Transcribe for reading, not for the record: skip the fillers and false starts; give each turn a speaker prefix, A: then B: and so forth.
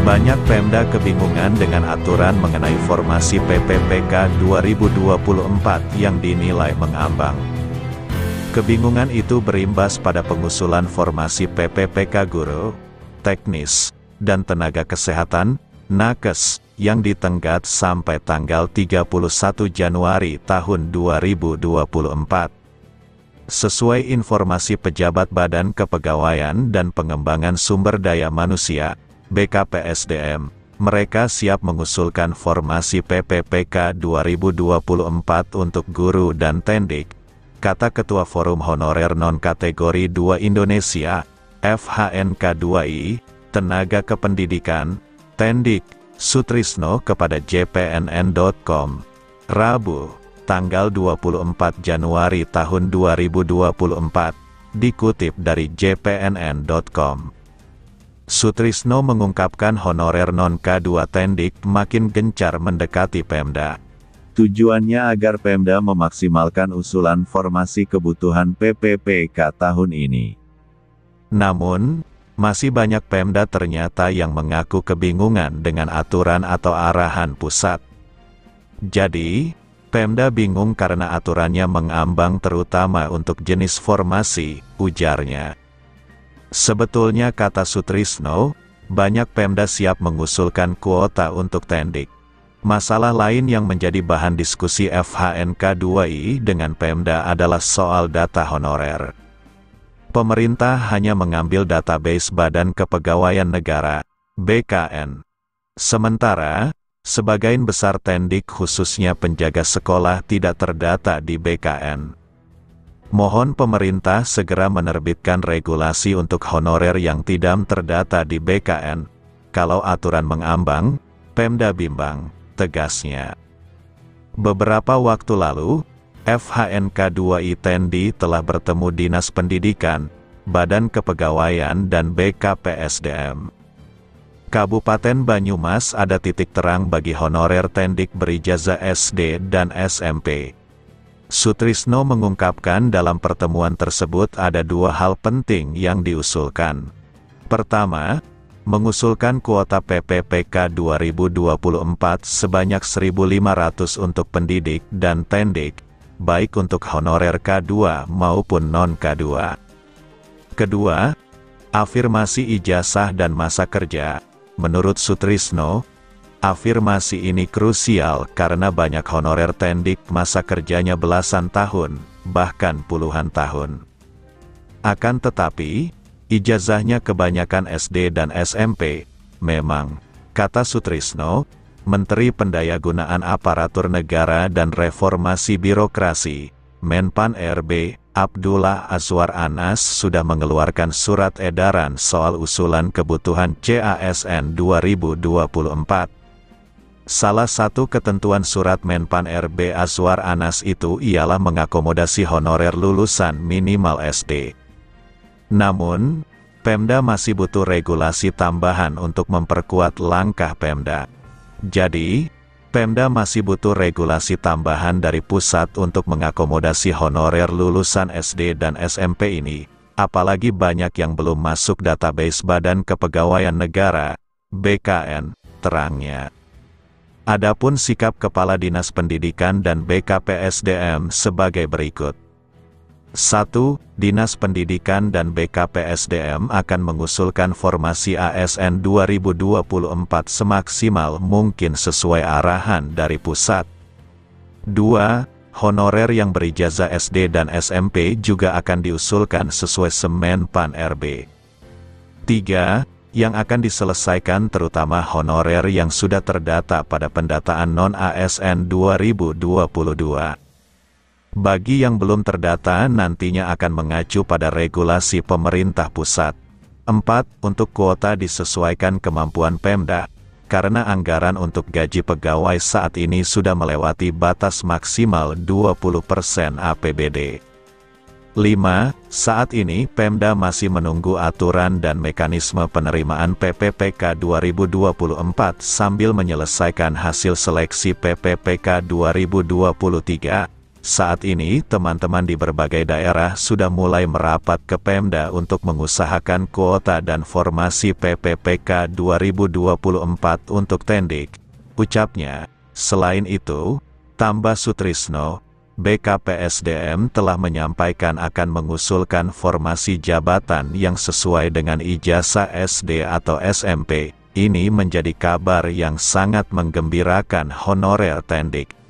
A: Banyak Pemda kebingungan dengan aturan mengenai formasi PPPK 2024 yang dinilai mengambang. Kebingungan itu berimbas pada pengusulan formasi PPPK guru, teknis, dan tenaga kesehatan, nakes, yang ditenggat sampai tanggal 31 Januari tahun 2024. Sesuai informasi pejabat Badan Kepegawaian dan Pengembangan Sumber Daya Manusia, BKPSDM, mereka siap mengusulkan formasi PPPK 2024 untuk guru dan tendik, kata Ketua Forum Honorer Non-Kategori 2 Indonesia, FHNK2I, Tenaga Kependidikan, Tendik, Sutrisno kepada jpnn.com, Rabu, tanggal 24 Januari tahun 2024, dikutip dari jpnn.com. Sutrisno mengungkapkan honorer non-K2 Tendik makin gencar mendekati Pemda. Tujuannya agar Pemda memaksimalkan usulan formasi kebutuhan PPPK tahun ini. Namun, masih banyak Pemda ternyata yang mengaku kebingungan dengan aturan atau arahan pusat. Jadi, Pemda bingung karena aturannya mengambang terutama untuk jenis formasi, ujarnya. Sebetulnya kata Sutrisno, banyak Pemda siap mengusulkan kuota untuk tendik. Masalah lain yang menjadi bahan diskusi FHNK2I dengan Pemda adalah soal data honorer. Pemerintah hanya mengambil database Badan Kepegawaian Negara, BKN. Sementara, sebagian besar tendik khususnya penjaga sekolah tidak terdata di BKN. Mohon pemerintah segera menerbitkan regulasi untuk honorer yang tidak terdata di BKN. Kalau aturan mengambang, Pemda bimbang, tegasnya. Beberapa waktu lalu, FHNK2I Tendi telah bertemu Dinas Pendidikan, Badan Kepegawaian dan BKPSDM. Kabupaten Banyumas ada titik terang bagi honorer tendik berijazah SD dan SMP. Sutrisno mengungkapkan dalam pertemuan tersebut ada dua hal penting yang diusulkan. Pertama, mengusulkan kuota PPPK 2024 sebanyak 1.500 untuk pendidik dan tendik, baik untuk honorer K2 maupun non-K2. Kedua, afirmasi ijazah dan masa kerja. Menurut Sutrisno, afirmasi ini krusial karena banyak honorer tendik masa kerjanya belasan tahun, bahkan puluhan tahun. Akan tetapi, ijazahnya kebanyakan SD dan SMP. Memang, kata Sutrisno, Menteri Pendayagunaan Aparatur Negara dan Reformasi Birokrasi, Menpan RB, Abdullah Azwar Anas sudah mengeluarkan surat edaran soal usulan kebutuhan CASN 2024. Salah satu ketentuan surat Menpan RB Azwar Anas itu ialah mengakomodasi honorer lulusan minimal SD. Namun, Pemda masih butuh regulasi tambahan untuk memperkuat langkah Pemda. Jadi, Pemda masih butuh regulasi tambahan dari pusat untuk mengakomodasi honorer lulusan SD dan SMP ini, apalagi banyak yang belum masuk database Badan Kepegawaian Negara, BKN, terangnya. Adapun sikap Kepala Dinas Pendidikan dan BKPSDM sebagai berikut. 1. Dinas Pendidikan dan BKPSDM akan mengusulkan formasi ASN 2024 semaksimal mungkin sesuai arahan dari pusat. 2. Honorer yang berijazah SD dan SMP juga akan diusulkan sesuai Menpan RB. 3. Yang akan diselesaikan terutama honorer yang sudah terdata pada pendataan non-ASN 2022. Bagi yang belum terdata nantinya akan mengacu pada regulasi pemerintah pusat. 4. Untuk kuota disesuaikan kemampuan Pemda, karena anggaran untuk gaji pegawai saat ini sudah melewati batas maksimal 20% APBD. 5. Saat ini Pemda masih menunggu aturan dan mekanisme penerimaan PPPK 2024 sambil menyelesaikan hasil seleksi PPPK 2023. Saat ini teman-teman di berbagai daerah sudah mulai merapat ke Pemda untuk mengusahakan kuota dan formasi PPPK 2024 untuk Tendik, ucapnya. Selain itu, tambah Sutrisno, BKPSDM telah menyampaikan akan mengusulkan formasi jabatan yang sesuai dengan ijazah SD atau SMP. Ini menjadi kabar yang sangat menggembirakan honorer Tendik.